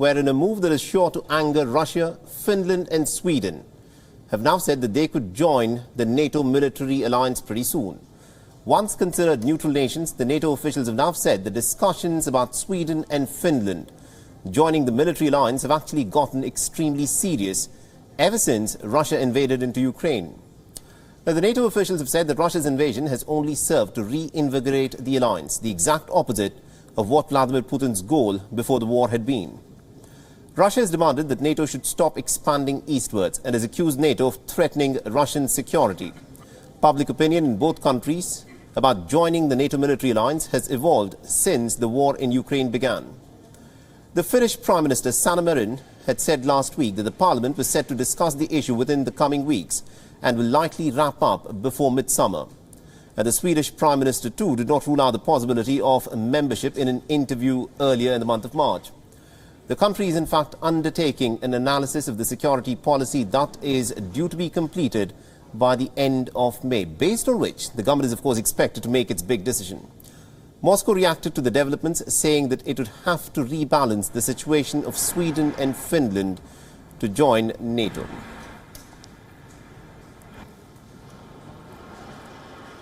wherein a move that is sure to anger Russia, Finland and Sweden have now said that they could join the NATO military alliance pretty soon. Once considered neutral nations, the NATO officials have now said the discussions about Sweden and Finland joining the military alliance have actually gotten extremely serious ever since Russia invaded into Ukraine. Now, the NATO officials have said that Russia's invasion has only served to reinvigorate the alliance, the exact opposite of what Vladimir Putin's goal before the war had been. Russia has demanded that NATO should stop expanding eastwards and has accused NATO of threatening Russian security. Public opinion in both countries about joining the NATO military alliance has evolved since the war in Ukraine began. The Finnish Prime Minister Sanna Marin had said last week that the Parliament was set to discuss the issue within the coming weeks and will likely wrap up before midsummer. And the Swedish Prime Minister too did not rule out the possibility of membership in an interview earlier in the month of March. The country is in fact undertaking an analysis of the security policy that is due to be completed by the end of May, based on which the government is of course expected to make its big decision. Moscow reacted to the developments, saying that it would have to rebalance the situation of Sweden and Finland to join NATO.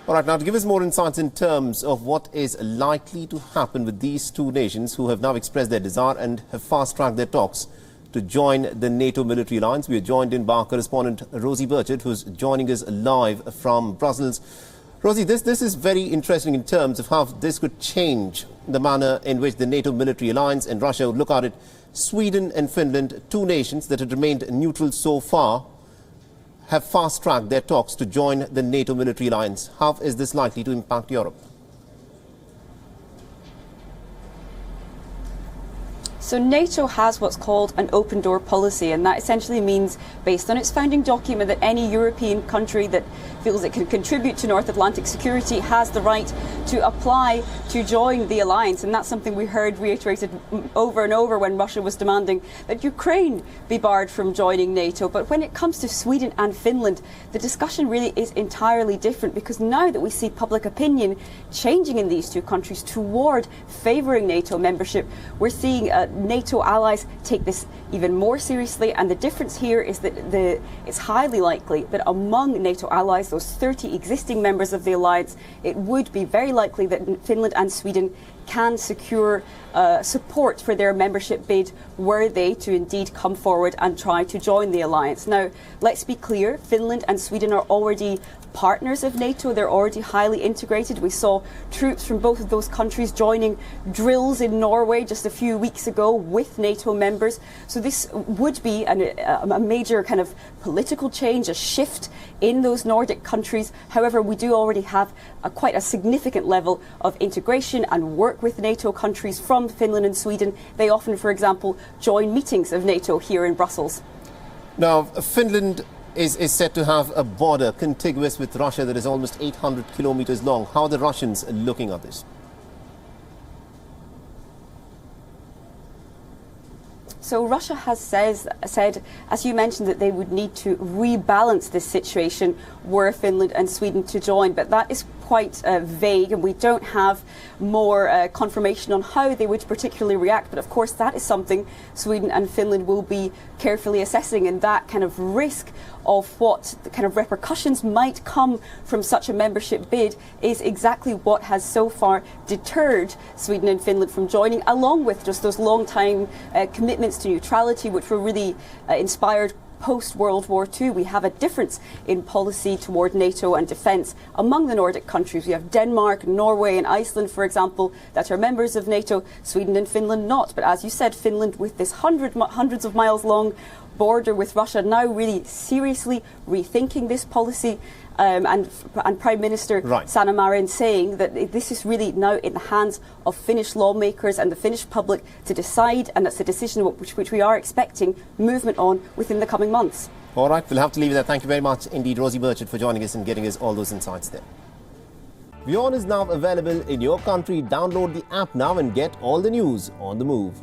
All right, now to give us more insights in terms of what is likely to happen with these two nations who have now expressed their desire and have fast-tracked their talks to join the NATO military alliance, we are joined in by our correspondent Rosie Burchett, who's joining us live from Brussels. Rosie, this is very interesting in terms of how this could change the manner in which the NATO military alliance and Russia would look at it. Sweden and Finland, two nations that had remained neutral so far, have fast-tracked their talks to join the NATO military alliance. How is this likely to impact Europe? So NATO has what's called an open door policy, and that essentially means, based on its founding document, that any European country that feels it can contribute to North Atlantic security has the right to apply to join the alliance. And that's something we heard reiterated over and over when Russia was demanding that Ukraine be barred from joining NATO. But when it comes to Sweden and Finland, the discussion really is entirely different, because now that we see public opinion changing in these two countries toward favouring NATO membership, we're seeing NATO allies take this even more seriously. And the difference here is that it's highly likely that among NATO allies, those 30 existing members of the alliance, it would be very likely that Finland and Sweden can secure support for their membership bid were they to indeed come forward and try to join the alliance. Now, let's be clear, Finland and Sweden are already partners of NATO. They're already highly integrated. We saw troops from both of those countries joining drills in Norway just a few weeks ago with NATO members. So this would be a major kind of political change, a shift in those Nordic countries. However, we do already have quite a significant level of integration and work with NATO countries from Finland and Sweden. They often, for example, join meetings of NATO here in Brussels. Now, Finland is said to have a border contiguous with Russia that is almost 800 kilometers long. How are the Russians looking at this? So Russia has said, as you mentioned, that they would need to rebalance this situation were Finland and Sweden to join. But that is quite vague, and we don't have more confirmation on how they would particularly react. But of course, that is something Sweden and Finland will be carefully assessing, and that kind of risk of what the kind of repercussions might come from such a membership bid is exactly what has so far deterred Sweden and Finland from joining, along with just those long-time commitments to neutrality, which were really inspired post-World War II. We have a difference in policy toward NATO and defence among the Nordic countries. We have Denmark, Norway and Iceland, for example, that are members of NATO, Sweden and Finland not. But as you said, Finland, with this hundreds of miles long border with Russia, now really seriously rethinking this policy. And Prime Minister Sanna Marin saying that this is really now in the hands of Finnish lawmakers and the Finnish public to decide, and that's a decision which we are expecting movement on within the coming months. All right, we'll have to leave it there. Thank you very much indeed, Rosie Burchett, for joining us and getting us all those insights there. WION is now available in your country. Download the app now and get all the news on the move.